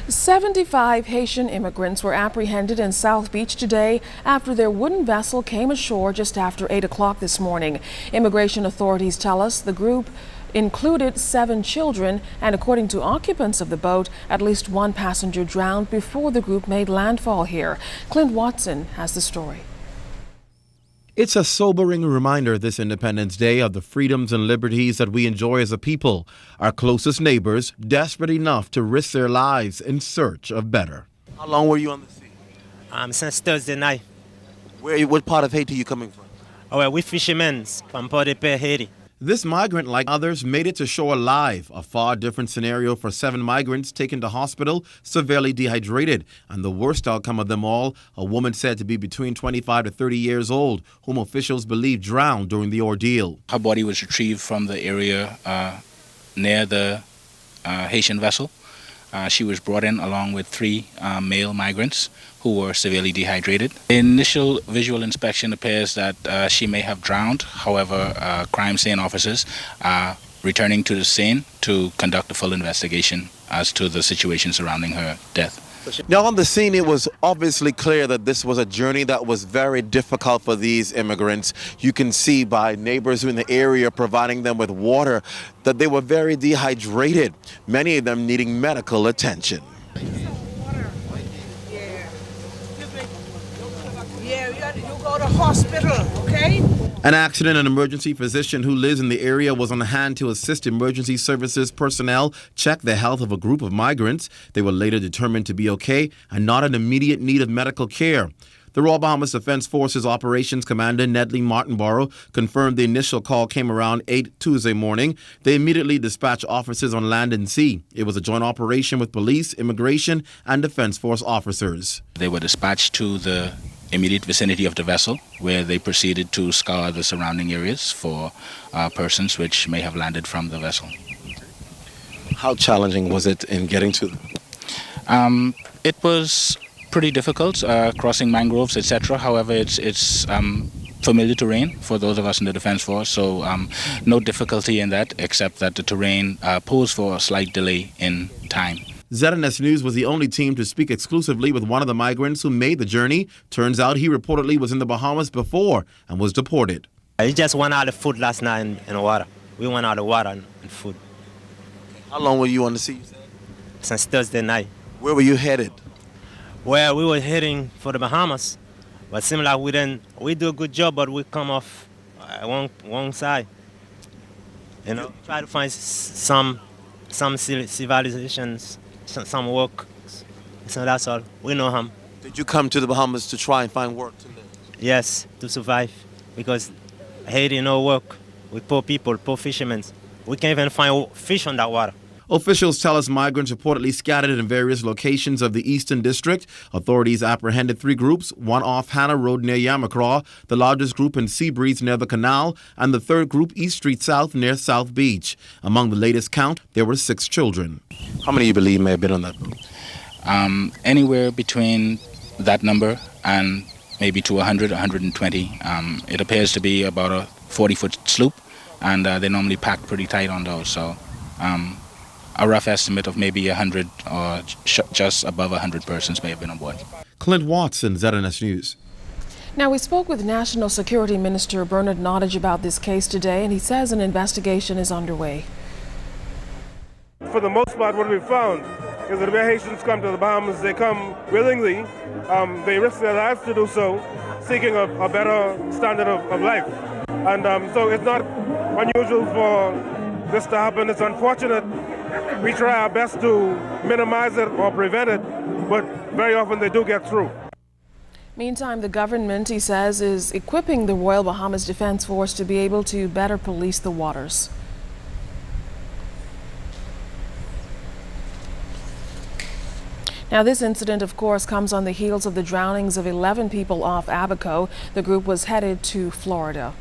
75 Haitian immigrants were apprehended in South Beach today after their wooden vessel came ashore just after 8 o'clock this morning. Immigration authorities tell us the group included 7 children, and according to occupants of the boat, at least 1 passenger drowned before the group made landfall here. Clint Watson has the story. It's a sobering reminder this Independence Day of the freedoms and liberties that we enjoy as a people. Our closest neighbors, desperate enough to risk their lives in search of better. How long were you on the sea? Since Thursday night. What part of Haiti are you coming from? Oh, well, we fishermen from Providence, Haiti. This migrant, like others, made it to shore alive. A far different scenario for 7 migrants taken to hospital, severely dehydrated. And the worst outcome of them all, a woman said to be between 25 to 30 years old, whom officials believe drowned during the ordeal. Her body was retrieved from the area near the Haitian vessel. She was brought in along with 3 male migrants who were severely dehydrated. Initial visual inspection appears that she may have drowned. However, crime scene officers are returning to the scene to conduct a full investigation as to the situation surrounding her death. Now, on the scene, it was obviously clear that this was a journey that was very difficult for these immigrants. You can see by neighbors in the area providing them with water that they were very dehydrated, many of them needing medical attention. You go to hospital, okay? An accident and emergency physician who lives in the area was on hand to assist emergency services personnel check the health of a group of migrants. They were later determined to be okay and not in immediate need of medical care. The Royal Bahamas Defense Forces Operations Commander Nedley Martinborough confirmed the initial call came around 8 Tuesday morning. They immediately dispatched officers on land and sea. It was a joint operation with police, immigration, and Defense Force officers. They were dispatched to the immediate vicinity of the vessel, where they proceeded to scour the surrounding areas for persons which may have landed from the vessel. How challenging was it in getting to them? It was pretty difficult, crossing mangroves, etc. However, it's familiar terrain for those of us in the Defense Force, so no difficulty in that, except that the terrain posed for a slight delay in time. ZNS News was the only team to speak exclusively with one of the migrants who made the journey. Turns out he reportedly was in the Bahamas before and was deported. He just went out of food last night in the water. We went out of water and food. How long were you on the sea? Since Thursday night. Where were you headed? Well, we were heading for the Bahamas, but it seemed like we do a good job, but we come off one side. You know, try to find some civilizations, some work. So that's all. We know him. Did you come to the Bahamas to try and find work to live? Yes, to survive, because Haiti no work. We poor people, poor fishermen. We can't even find fish on that water. Officials tell us migrants reportedly scattered in various locations of the Eastern District. Authorities apprehended 3 groups, one off Hannah Road near Yamacraw, the largest group in Seabreeze near the canal, and the 3rd group East Street South near South Beach. Among the latest count, there were 6 children. How many you believe may have been on that boat? Anywhere between that number and maybe to 100, 120. It appears to be about a 40-foot sloop, and they normally pack pretty tight on those, so a rough estimate of maybe 100 or just above 100 persons may have been on board. Clint Watson, ZNS News. Now, we spoke with National Security Minister Bernard Nottage about this case today, and he says an investigation is underway. For the most part, what we've found is that when Haitians come to the Bahamas, they come willingly. They risk their lives to do so, seeking a better standard of life. And so it's not unusual for this to happen. It's unfortunate. We try our best to minimize it or prevent it, but very often they do get through. Meantime, the government, he says, is equipping the Royal Bahamas Defense Force to be able to better police the waters. Now, this incident, of course, comes on the heels of the drownings of 11 people off Abaco. The group was headed to Florida.